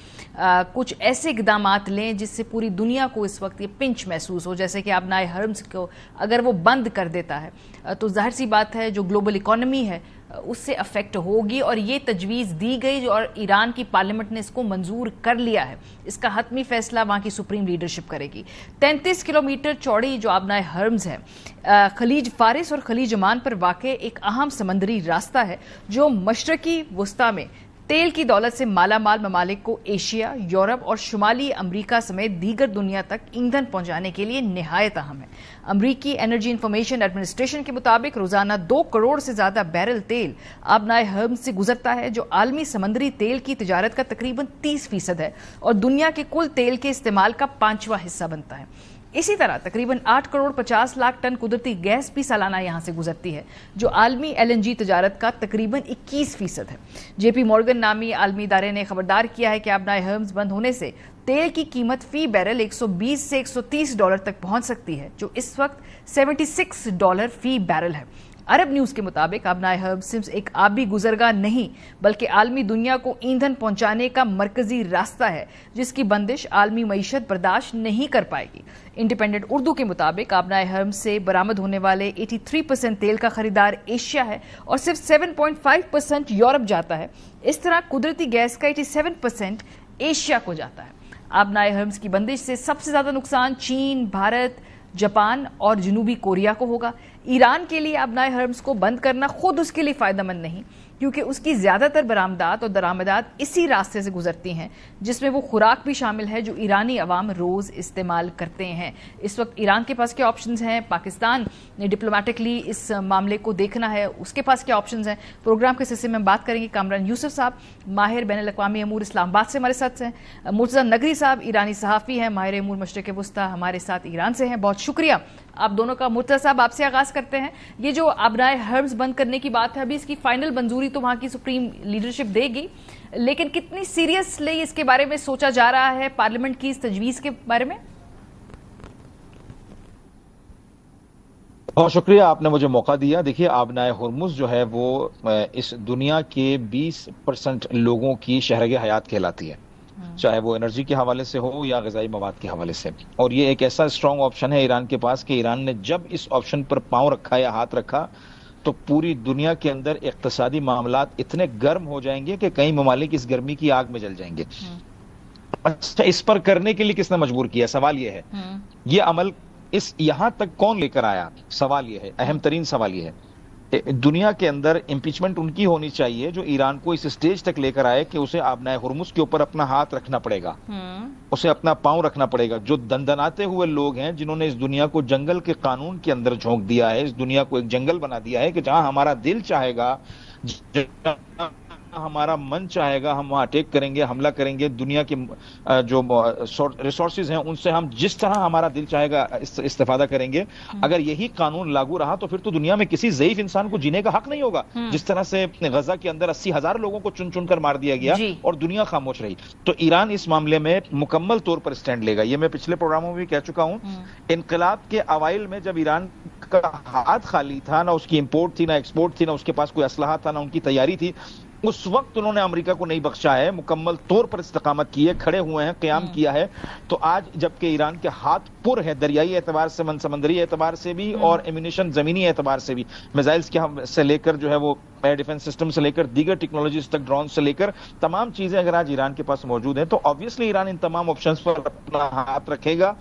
कुछ ऐसे इक़दामात लें जिससे पूरी दुनिया को इस वक्त ये पिंच महसूस हो, जैसे कि आबनाए हरम्स को अगर वो बंद कर देता है तो जाहिर सी बात है जो ग्लोबल इकॉनमी है उससे अफेक्ट होगी, और ये तजवीज़ दी गई और ईरान की पार्लियामेंट ने इसको मंजूर कर लिया है। इसका हतमी फैसला वहाँ की सुप्रीम लीडरशिप करेगी। 33 किलोमीटर चौड़ी जो आबनाए हरम्स है, खलीज फारिस और खलीज ओमान पर वाक़ एक अहम समंदरी रास्ता है जो मशरकी वस्ता में तेल की दौलत से माला माल ममालिक को एशिया, यूरोप और शुमाली अमरीका समेत दीगर दुनिया तक ईंधन पहुंचाने के लिए निहायत अहम है। अमरीकी एनर्जी इंफॉर्मेशन एडमिनिस्ट्रेशन के मुताबिक रोजाना 2 करोड़ से ज्यादा बैरल तेल आबनाए हर्म्स से गुजरता है, जो आलमी समंदरी तेल की तिजारत का तकरीबन 30% है और दुनिया के कुल तेल के इस्तेमाल का 5वां हिस्सा बनता है। इसी तरह तकरीबन 8 करोड़ 50 लाख टन कुदरती गैस भी सालाना यहां से गुजरती है, जो आलमी LNG तजारत का तकरीबन 21% है। JP मॉर्गन नामी आलमी इदारे ने खबरदार किया है कि आबनाए हर्म्स बंद होने से तेल की कीमत फी बैरल $120 से $130 तक पहुंच सकती है, जो इस वक्त $76 फी बैरल है। अरब न्यूज के मुताबिक आबनाए हर्म्स सिर्फ एक आबी गुजरगाह नहीं बल्कि आलमी दुनिया को ईंधन पहुंचाने का मरकजी रास्ता है, जिसकी बंदिश आलमी मईशत बर्दाश्त नहीं कर पाएगी। इंडिपेंडेंट उर्दू के मुताबिक आबनाए हर्म्स से बरामद होने वाले 83% तेल का खरीदार एशिया है और सिर्फ 7.5% यूरोप जाता है। इस तरह कुदरती गैस का 87% एशिया को जाता है। आबनाए हर्म्स की बंदिश से सबसे ज्यादा नुकसान चीन, भारत, जापान और जनूबी कोरिया को होगा। ईरान के लिए आबनाए हर्म्स को बंद करना खुद उसके लिए फायदेमंद नहीं, क्योंकि उसकी ज्यादातर बरामदात और दरामदात इसी रास्ते से गुजरती हैं, जिसमें वो खुराक भी शामिल है जो ईरानी अवाम रोज इस्तेमाल करते हैं। इस वक्त ईरान के पास क्या ऑप्शंस हैं, पाकिस्तान ने डिप्लोमेटिकली इस मामले को देखना है, उसके पास क्या ऑप्शंस हैं। प्रोग्राम के सिलसिले में बात करेंगे। कामरान यूसुफ साहब माहिर बैनुल-अक़वामी अमूर इस्लामाबाद से हमारे साथ हैं। मुर्तज़ा नगरी साहब ईरानी सहाफ़ी हैं, माहिर अमूर मशरिक़ वस्ता हमारे साथ ईरान से हैं। बहुत शुक्रिया आप दोनों का। मुर्तज़ा साहब आपसे आगाज करते हैं। ये जो आबनाए हर्म्स बंद करने की बात है, अभी इसकी फाइनल मंजूरी तो वहां की सुप्रीम लीडरशिप देगी, लेकिन कितनी सीरियसली इसके बारे में सोचा जा रहा है पार्लियामेंट की इस तजवीज के बारे में? बहुत शुक्रिया, आपने मुझे मौका दिया। देखिए, आबनाए हुर्मुज़ जो है वो इस दुनिया के 20% लोगों की शहरग हयात कहलाती है, चाहे वो एनर्जी के हवाले से हो या ग़िज़ाई मवाद के हवाले से। और ये एक ऐसा स्ट्रॉन्ग ऑप्शन है ईरान के पास कि ईरान ने जब इस ऑप्शन पर पांव रखा या हाथ रखा तो पूरी दुनिया के अंदर इक़्तिसादी मामलात इतने गर्म हो जाएंगे कि कई ममालिक इस गर्मी की आग में जल जाएंगे। अच्छा, इस पर करने के लिए किसने मजबूर किया? सवाल यह है, ये अमल इस यहां तक कौन लेकर आया? सवाल यह है, अहम तरीन सवाल यह है। दुनिया के अंदर इंपीचमेंट उनकी होनी चाहिए जो ईरान को इस स्टेज तक लेकर आए कि उसे आबनाए हुर्मुज़ के ऊपर अपना हाथ रखना पड़ेगा, उसे अपना पांव रखना पड़ेगा। जो दंदनाते हुए लोग हैं जिन्होंने इस दुनिया को जंगल के कानून के अंदर झोंक दिया है, इस दुनिया को एक जंगल बना दिया है कि जहां हमारा दिल चाहेगा, हमारा मन चाहेगा, हम वहां अटैक करेंगे, हमला करेंगे। दुनिया के जो रिसोर्सेज हैं उनसे हम जिस तरह हमारा दिल चाहेगा इस्तेफादा करेंगे। अगर यही कानून लागू रहा तो फिर तो दुनिया में किसी ज़ईफ इंसान को जीने का हक नहीं होगा। जिस तरह से गजा के अंदर 80,000 लोगों को चुन चुन कर मार दिया गया और दुनिया खामोश रही। तो ईरान इस मामले में मुकम्मल तौर पर स्टैंड लेगा। ये मैं पिछले प्रोग्रामों में भी कह चुका हूं। इनकलाब के अवाइल में जब ईरान का हाथ खाली था, ना उसकी इंपोर्ट थी, ना एक्सपोर्ट थी, ना उसके पास कोई असलहा था, ना उनकी तैयारी थी, उस वक्त उन्होंने अमेरिका को नहीं बख्शा है, मुकम्मल तौर पर इस्तकामत की है, खड़े हुए हैं, क़याम किया है। तो आज जबकि ईरान के हाथ पुर है, दरियाई एतबार से, समंदरी एतबार से भी और एम्यूनिशन ज़मीनी एतबार से भी, मिसाइल्स के से लेकर जो है वो एयर डिफेंस सिस्टम से लेकर दीगर टेक्नोलॉजीज तक, ड्रोन से लेकर तमाम चीजें अगर आज ईरान के पास मौजूद हैं तो ऑब्वियसली ईरान इन तमाम ऑप्शंस पर अपना हाथ रखेगा।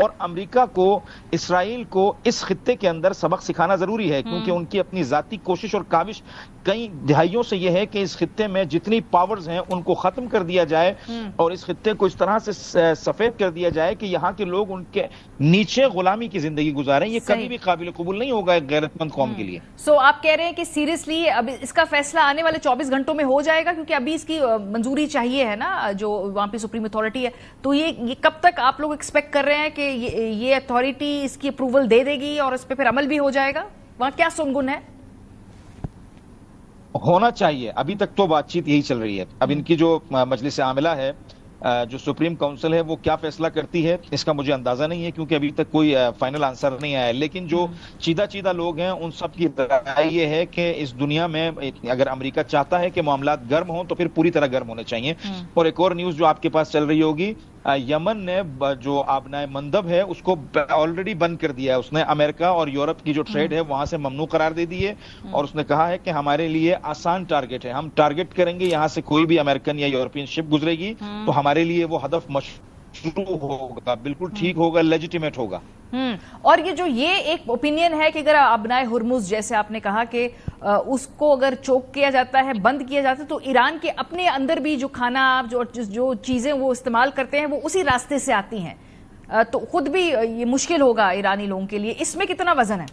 और अमेरिका को, इसराइल को इस खित्ते के अंदर सबक सिखाना जरूरी है, क्योंकि उनकी अपनी जाती कोशिश और काविश कई दिहाइयों से यह है कि इस खित्ते में जितनी पावर्स हैं उनको खत्म कर दिया जाए और इस खित्ते को इस तरह से सफेद कर दिया जाए कि यहाँ के लोग उनके नीचे गुलामी की जिंदगी गुजारें। ये कभी भी काबिल कबूल नहीं होगा एक गैरतमंद कौम के लिए। सो आप कह रहे हैं कि सीरियसली अब इसका फैसला आने वाले 24 घंटों में हो जाएगा, क्योंकि अभी इसकी मंजूरी चाहिए है ना, जो वहां पे सुप्रीम अथॉरिटी है। तो ये कब तक आप लोग एक्सपेक्ट कर रहे हैं कि ये अथॉरिटी इसकी अप्रूवल दे देगी और इस पे फिर अमल भी हो जाएगा? वहां क्या सुनगुन है? होना चाहिए। अभी तक तो बातचीत यही चल रही है। अब इनकी जो मजलिस आमिला है, जो सुप्रीम काउंसिल है, वो क्या फैसला करती है इसका मुझे अंदाजा नहीं है, क्योंकि अभी तक कोई फाइनल आंसर नहीं आया है। लेकिन जो चीदा लोग हैं उन सब की राय ये है कि इस दुनिया में अगर अमेरिका चाहता है कि मामलात गर्म हो तो फिर पूरी तरह गर्म होने चाहिए। और एक और न्यूज जो आपके पास चल रही होगी, यमन ने जो आबनाए मंदब है उसको ऑलरेडी बंद कर दिया है। उसने अमेरिका और यूरोप की जो ट्रेड है वहां से ममनू करार दे दी है और उसने कहा है कि हमारे लिए आसान टारगेट है, हम टारगेट करेंगे यहां से कोई भी अमेरिकन या यूरोपियन शिप गुजरेगी तो हमारे लिए वो हदफ شروع ہوگا، بالکل ٹھیک ہوگا، لیجیٹیمیٹ ہوگا۔ اور یہ ایک اوپینین ہے کہ اگر ابنائے ہرمز جیسے آپ نے کہا کہ اس کو اگر چوک کیا جاتا ہے، بند کیا جاتا ہے، تو ایران کے اپنے اندر بھی جو کھانا جو چیزیں وہ استعمال کرتے ہیں وہ اسی راستے سے آتی ہیں، تو خود بھی یہ مشکل ہوگا ایرانی لوگوں کے لیے۔ اس میں کتنا وزن ہے؟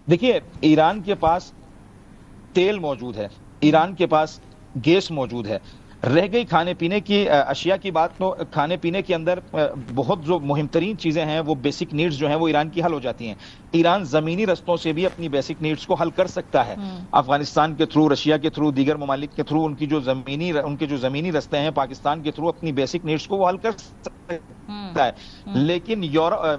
دیکھیے، ایران کے پاس تیل موجود ہے، ایران کے پاس گیس موجود ہے، رہ گئی کھانے پینے کی اشیاء کی بات، تو کھانے پینے کے اندر بہت جو مہم ترین چیزیں ہیں، وہ بیسک نیڈز جو ہیں وہ ایران کی حل ہو جاتی ہیں۔ ایران زمینی رستوں سے بھی اپنی بیسک نیڈز کو حل کر سکتا ہے، افغانستان کے تھرو، رشیا کے تھرو، دیگر ممالک کے تھرو، ان کے جو زمینی رستے ہیں، پاکستان کے تھرو اپنی بیسک نیڈز کو وہ حل کر سکتا ہے۔ لیکن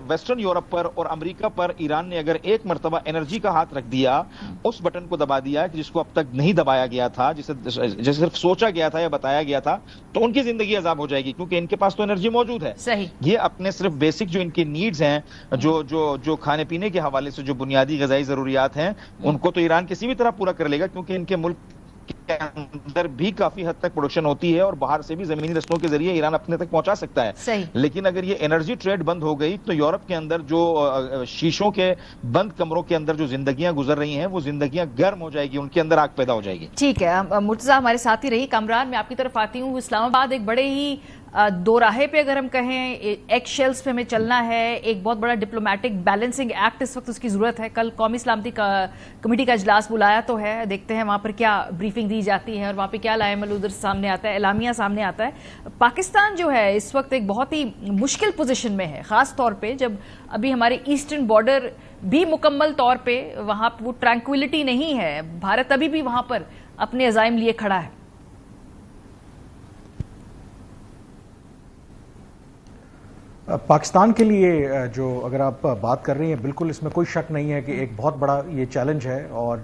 ویسٹرن یورپ پر اور امریکہ پر ایران نے اگر ایک مرتبہ انرجی کا ہاتھ رکھ دیا، اس بٹن کو دبا دیا جس کو اب تک نہیں دبایا گیا تھا، جسے صرف سوچا گیا تھا یا بتایا گیا تھا، تو ان کی زندگی عذاب ہو جائے گی، کیونکہ ان کے پاس تو انرجی موجود ہے۔ صحیح۔ یہ اپنے صرف بیسک جو ان کی نیڈز ہیں، جو کھانے پینے کے حوالے سے جو بنیادی غذائی ضروریات ہیں، ان کو تو ایران کسی بھی طرح پورا کر لے گا، کیونکہ ان کے ملک کے اندر بھی کافی حد تک پروڈکشن ہوتی ہے اور باہر سے بھی زمینی رستوں کے ذریعے ایران اپنے تک پہنچا سکتا ہے۔ صحیح۔ لیکن اگر یہ انرجی ٹریڈ بند ہو گئی تو یورپ کے اندر جو شیشوں کے بند کمروں کے اندر جو زندگیاں گزر رہی ہیں، وہ زندگیاں گرم ہو جائے گی، ان کے اندر آگ پیدا ہو جائے گی۔ ٹھیک ہے، مرتضیٰ ہمارے ساتھ ہی رہی۔ کامران، میں آپ کی طرف آتی ہوں۔ اسلام آباد ایک بڑے ہی دو راہے پہ اگر ہم کہیں، ایک شیلز پہ ہمیں چلنا ہے، ایک بہت بڑا ڈپلومیٹک بیلنسنگ ایکٹ اس وقت اس کی ضرورت ہے۔ کل قومی سلامتی کمیٹی کا اجلاس بلایا تو ہے، دیکھتے ہیں وہاں پر کیا بریفنگ دی جاتی ہے اور وہاں پہ کیا لائے عمل ادھر سامنے آتا ہے، اعلامیہ سامنے آتا ہے۔ پاکستان جو ہے اس وقت ایک بہت ہی مشکل پوزیشن میں ہے، خاص طور پہ جب ابھی ہمارے ایسٹرن بارڈر بھی مکمل طور پہ وہاں وہ ٹرانکویلٹی نہیں ہے، بھارت ابھی بھی وہاں پر اپنے عزائم لیے کھڑا ہے۔ پاکستان کے لیے جو اگر آپ بات کر رہی ہیں، بالکل اس میں کوئی شک نہیں ہے کہ ایک بہت بڑا یہ چیلنج ہے، اور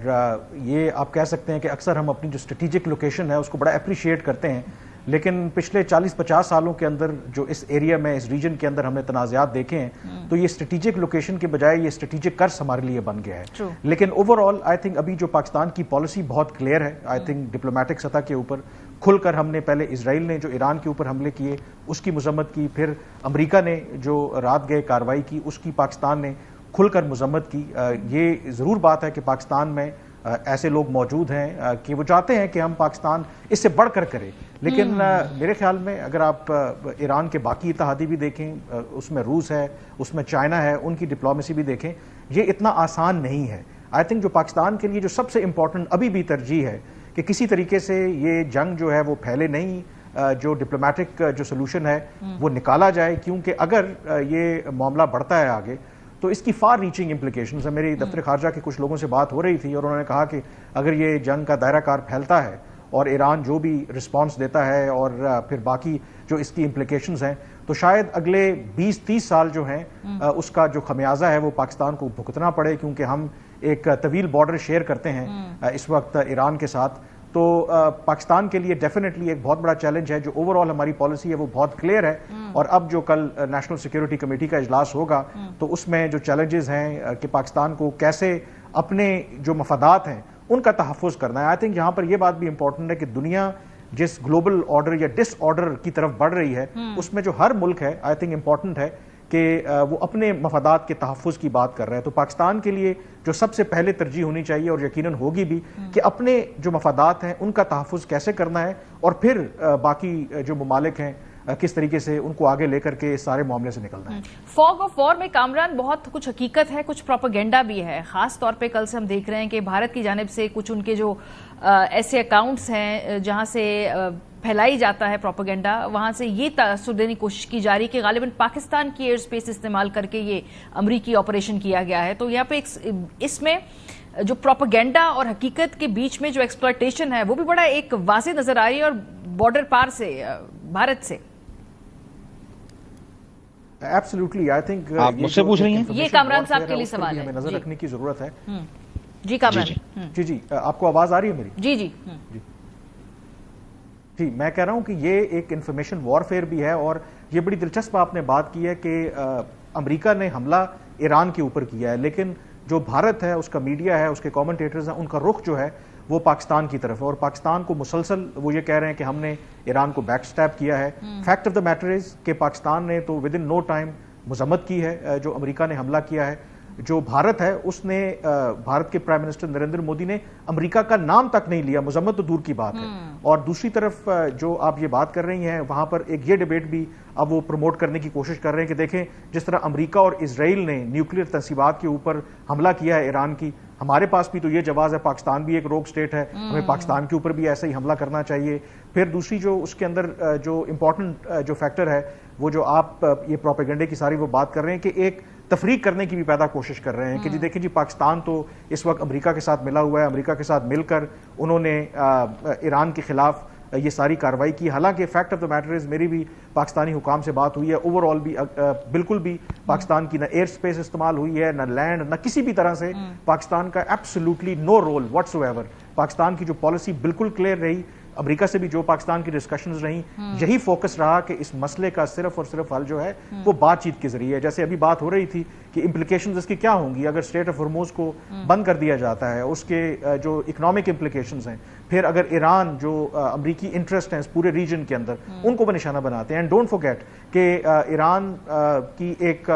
یہ آپ کہہ سکتے ہیں کہ اکثر ہم اپنی جو اسٹریٹجک لوکیشن ہے اس کو بڑا اپریشیٹ کرتے ہیں، لیکن پچھلے 40-50 سالوں کے اندر جو اس ایریا میں، اس ریجن کے اندر ہم نے تنازعات دیکھے ہیں، تو یہ اسٹریٹجک لوکیشن کے بجائے یہ اسٹریٹجک قرض ہمارے لیے بن گیا ہے۔ لیکن اوور آل آئی تھنک ابھی جو پاکستان کی پالیسی بہت کلیئر ہے، آئی تھنک ڈپلومیٹک سطح کے اوپر کھل کر ہم نے پہلے اسرائیل نے جو ایران کے اوپر حملے کیے اس کی مذمت کی، پھر امریکہ نے جو رات گئے کارروائی کی اس کی پاکستان نے کھل کر مذمت کی۔ یہ ضرور بات ہے کہ پاکستان میں ایسے لوگ موجود ہیں کہ وہ چاہتے ہیں کہ ہم پاکستان اس سے بڑھ کر کریں، لیکن میرے خیال میں اگر آپ ایران کے باقی اتحادی بھی دیکھیں، اس میں روس ہے، اس میں چائنا ہے، ان کی ڈپلومیسی بھی دیکھیں، یہ اتنا آسان نہیں ہے۔ آئی تھنک جو پاکستان کے لیے جو سب سے امپورٹنٹ ابھی بھی ترجیح ہے کہ کسی طریقے سے یہ جنگ جو ہے وہ پھیلے نہیں، جو ڈپلومیٹک جو سلوشن ہے وہ نکالا جائے، کیونکہ اگر یہ معاملہ بڑھتا ہے آگے تو اس کی فار ریچنگ امپلیکیشنز ہیں۔ میری دفتر خارجہ کے کچھ لوگوں سے بات ہو رہی تھی اور انہوں نے کہا کہ اگر یہ جنگ کا دائرہ کار پھیلتا ہے اور ایران جو بھی رسپانس دیتا ہے اور پھر باقی جو اس کی امپلیکیشنز ہیں، تو شاید اگلے 20-30 سال جو ہیں اس کا جو خمیازہ ہے وہ پاکستان کو بھگتنا پڑے، کیونکہ ہم ایک طویل بارڈر شیئر کرتے ہیں اس وقت ایران کے ساتھ۔ تو پاکستان کے لیے ڈیفینیٹلی ایک بہت بڑا چیلنج ہے۔ جو اوور آل ہماری پالیسی ہے وہ بہت کلیئر ہے، اور اب جو کل نیشنل سیکیورٹی کمیٹی کا اجلاس ہوگا تو اس میں جو چیلنجز ہیں کہ پاکستان کو کیسے اپنے جو مفادات ہیں ان کا تحفظ کرنا ہے۔ آئی تھنک یہاں پر یہ بات بھی امپورٹنٹ ہے کہ دنیا جس گلوبل آرڈر یا ڈس آرڈر کی طرف بڑھ رہی ہے، اس میں جو ہر ملک ہے آئی تھنک امپورٹنٹ ہے کہ وہ اپنے مفادات کے تحفظ کی بات کر رہے ہیں۔ تو پاکستان کے لیے جو سب سے پہلے ترجیح ہونی چاہیے، اور یقیناً ہوگی بھی، کہ اپنے جو مفادات ہیں ان کا تحفظ کیسے کرنا ہے، اور پھر باقی جو ممالک ہیں کس طریقے سے ان کو آگے لے کر کے اس سارے معاملے سے نکلنا ہے۔ فوگ آف وار میں کامران بہت کچھ حقیقت ہے، کچھ پروپیگنڈا بھی ہے، خاص طور پہ کل سے ہم دیکھ رہے ہیں کہ بھارت کی جانب سے کچھ ان کے جو ایسے اکاؤنٹس ہیں جہاں سے پھیلائی جاتا ہے پروپیگنڈا، وہاں سے یہ تاثر دینے کی کوشش کی جا رہی ہے کہ غالباً پاکستان کی ایئر سپیس استعمال کر کے یہ امریکی آپریشن کیا گیا ہے۔ تو یہاں پہ اس میں جو پروپیگنڈا اور حقیقت کے بیچ میں جو ایکسپلائٹیشن ہے وہ بھی بڑا ایک واضح نظر آ رہی ہے، اور بارڈر پار سے، بھارت سے۔ ایبسلیوٹلی، آئی تھنک آپ مجھ سے پوچھ رہی ہیں؟ یہ کامران صاحب کے لیے سوال ہے، ہمیں نظر رکھنے کی ضرورت ہے۔ جی کامران۔ جی آپ کو آواز آ رہی ہے میری؟ جی جی جی، میں کہہ رہا ہوں کہ یہ ایک انفارمیشن وارفیئر بھی ہے، اور یہ بڑی دلچسپ آپ نے بات کی ہے کہ امریکہ نے حملہ ایران کے اوپر کیا ہے، لیکن جو بھارت ہے، اس کا میڈیا ہے، اس کے کامنٹیٹرز ہیں، ان کا رخ جو ہے وہ پاکستان کی طرف ہے، اور پاکستان کو مسلسل وہ یہ کہہ رہے ہیں کہ ہم نے ایران کو بیک سٹیپ کیا ہے. Fact of the matter is کہ پاکستان نے تو ود ان نو ٹائم مذمت کی ہے جو امریکہ نے حملہ کیا ہے. جو بھارت ہے اس نے بھارت کے پرائم منسٹر نریندر مودی نے امریکہ کا نام تک نہیں لیا، مذمت تو دور کی بات ہے. اور دوسری طرف جو آپ یہ بات کر رہی ہیں وہاں پر ایک یہ ڈیبیٹ بھی اب وہ پروموٹ کرنے کی کوشش کر رہے ہیں کہ دیکھیں جس طرح امریکہ اور اسرائیل نے نیوکلیر تنصیبات کے اوپر حملہ کیا ہے ایران کی، ہمارے پاس بھی تو یہ جواز ہے، پاکستان بھی ایک روگ سٹیٹ ہے، ہمیں پاکستان کے اوپر بھی ایسا ہی حملہ کرنا چاہیے. پھر دوسری جو اس کے اندر جو امپورٹنٹ جو فیکٹر ہے وہ جو آپ یہ پروپیگنڈے کی ساری وہ بات کر رہے ہیں کہ ایک تفریق کرنے کی بھی پیدا کوشش کر رہے ہیں کہ جی دیکھیں جی پاکستان تو اس وقت امریکہ کے ساتھ ملا ہوا ہے، امریکہ کے ساتھ مل کر انہوں نے ایران کے خلاف یہ ساری کارروائی کی. حالانکہ fact of the matter is میری بھی پاکستانی حکام سے بات ہوئی ہے، اوور آل بھی بالکل بھی پاکستان کی نہ ایئر سپیس استعمال ہوئی ہے، نہ لینڈ، نہ کسی بھی طرح سے پاکستان کا ایبسولوٹلی نو رول واٹس ایور. پاکستان کی جو پالیسی بالکل کلیئر رہی، امریکہ سے بھی جو پاکستان کی ڈسکشنز رہیں یہی فوکس رہا کہ اس مسئلے کا صرف اور صرف حل جو ہے وہ بات چیت کے ذریعے ہے. جیسے ابھی بات ہو رہی تھی کہ امپلیکیشنز اس کی کیا ہوں گی اگر اسٹریٹ آف ہرموز کو بند کر دیا جاتا ہے، اس کے جو اکنامک امپلیکیشنز ہیں، پھر اگر ایران جو امریکی انٹرسٹ ہیں اس پورے ریجن کے اندر ان کو وہ نشانہ بناتے ہیں. اینڈ ڈونٹ فورگیٹ کہ ایران کی ایک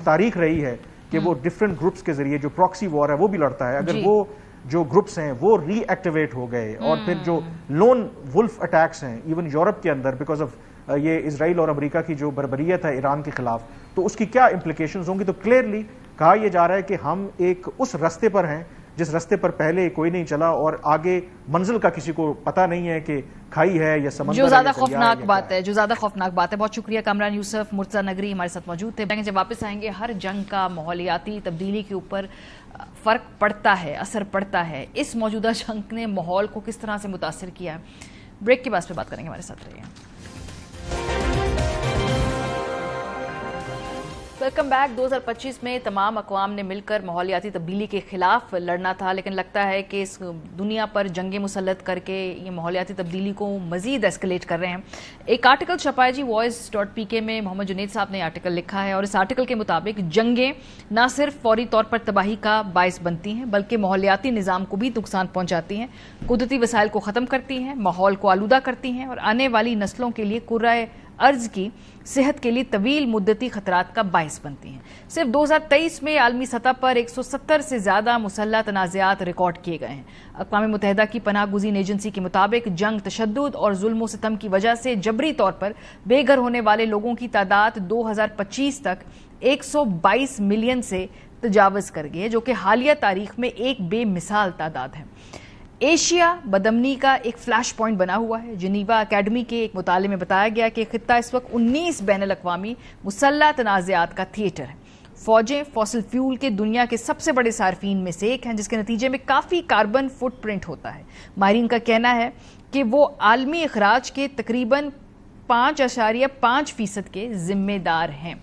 تاریخ رہی ہے کہ وہ ڈفرینٹ گروپس کے ذریعے جو پراکسی وار ہے وہ بھی لڑتا ہے. اگر وہ جو گروپس ہیں وہ ری ایکٹیویٹ ہو گئے اور پھر جو لون ولف اٹیکس ہیں ایون یورپ کے اندر بیکاز آف یہ اسرائیل اور امریکہ کی جو بربریت ہے ایران کے خلاف، تو اس کی کیا امپلیکیشنز ہوں گی. تو کلیئرلی کہا یہ جا رہا ہے کہ ہم ایک اس رستے پر ہیں جس رستے پر پہلے کوئی نہیں چلا اور آگے منزل کا کسی کو پتہ نہیں ہے کہ کھائی ہے یا سمندر ہے. جو زیادہ خوفناک بات ہے، جو زیادہ خوفناک بات ہے. بہت شکریہ کامران یوسف. مرتضیٰ نگری ہمارے ساتھ موجود تھے. جب واپس آئیں گے، ہر جنگ کا ماحولیاتی تبدیلی کے اوپر فرق پڑتا ہے، اثر پڑتا ہے. اس موجودہ جنگ نے ماحول کو کس طرح سے متاثر کیا ہے، بریک کے بعد پہ بات کریں گے. ہمارے ساتھ رہیے. Welcome back. 2025 میں تمام اقوام نے مل کر ماحولیاتی تبدیلی کے خلاف لڑنا تھا، لیکن لگتا ہے کہ اس دنیا پر جنگیں مسلط کر کے یہ ماحولیاتی تبدیلی کو مزید ایسکلیٹ کر رہے ہیں. ایک آرٹیکل چھپا ہے جی voice.pk میں، محمد جنید صاحب نے آرٹیکل لکھا ہے اور اس آرٹیکل کے مطابق جنگیں نہ صرف فوری طور پر تباہی کا باعث بنتی ہیں بلکہ ماحولیاتی نظام کو بھی نقصان پہنچاتی ہیں، قدرتی وسائل کو ختم کرتی ہیں، ماحول کو آلودہ کرتی ہیں اور آنے والی نسلوں کے لیے کرۂ ارض کی صحت کے لیے طویل مدتی خطرات کا باعث بنتی ہیں. صرف 2023 میں عالمی سطح پر 170 سے زیادہ مسلح تنازعات ریکارڈ کیے گئے ہیں. اقوام متحدہ کی پناہ گزین ایجنسی کے مطابق جنگ، تشدد اور ظلم و ستم کی وجہ سے جبری طور پر بے گھر ہونے والے لوگوں کی تعداد 2025 تک 122 ملین سے تجاوز کر گئی ہے، جو کہ حالیہ تاریخ میں ایک بے مثال تعداد ہے. ایشیا بدامنی کا ایک فلیش پوائنٹ بنا ہوا ہے. جنیوا اکیڈمی کے ایک مطالعے میں بتایا گیا کہ خطہ اس وقت 19 بین الاقوامی مسلح تنازعات کا تھیٹر ہے. فوجیں فوسل فیول کے دنیا کے سب سے بڑے صارفین میں سے ایک ہیں، جس کے نتیجے میں کافی کاربن فٹ پرنٹ ہوتا ہے. ماہرین کا کہنا ہے کہ وہ عالمی اخراج کے تقریباً 5.5% کے ذمہ دار ہیں.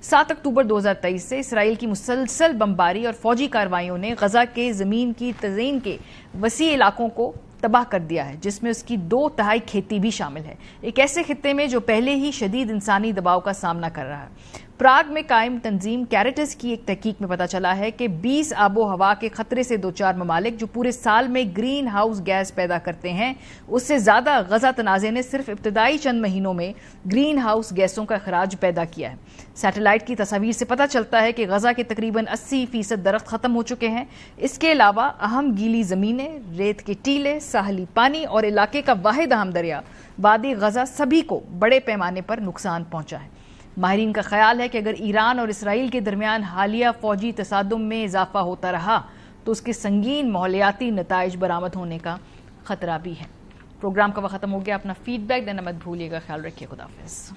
7 اکتوبر 2023 سے اسرائیل کی مسلسل بمباری اور فوجی کارروائیوں نے غزہ کے زمین کی تزئین کے وسیع علاقوں کو تباہ کر دیا ہے، جس میں اس کی 2/3 کھیتی بھی شامل ہے، ایک ایسے خطے میں جو پہلے ہی شدید انسانی دباؤ کا سامنا کر رہا ہے. پراگ میں قائم تنظیم کیریٹس کی ایک تحقیق میں پتہ چلا ہے کہ 20 آب و ہوا کے خطرے سے دوچار ممالک جو پورے سال میں گرین ہاؤس گیس پیدا کرتے ہیں، اس سے زیادہ غزہ تنازع نے صرف ابتدائی چند مہینوں میں گرین ہاؤس گیسوں کا اخراج پیدا کیا ہے. سیٹلائٹ کی تصاویر سے پتہ چلتا ہے کہ غزہ کے تقریباً 80% درخت ختم ہو چکے ہیں. اس کے علاوہ اہم گیلی زمینیں، ریت کے ٹیلے، ساحلی پانی اور علاقے کا واحد اہم دریا وادی غزہ سبھی کو بڑے پیمانے پر نقصان پہنچا ہے. ماہرین کا خیال ہے کہ اگر ایران اور اسرائیل کے درمیان حالیہ فوجی تصادم میں اضافہ ہوتا رہا تو اس کے سنگین ماحولیاتی نتائج برآمد ہونے کا خطرہ بھی ہے. پروگرام کا وقت ختم ہو گیا. اپنا فیڈ بیک دینا مت بھولیے گا. خیال رکھیے. خدا حافظ.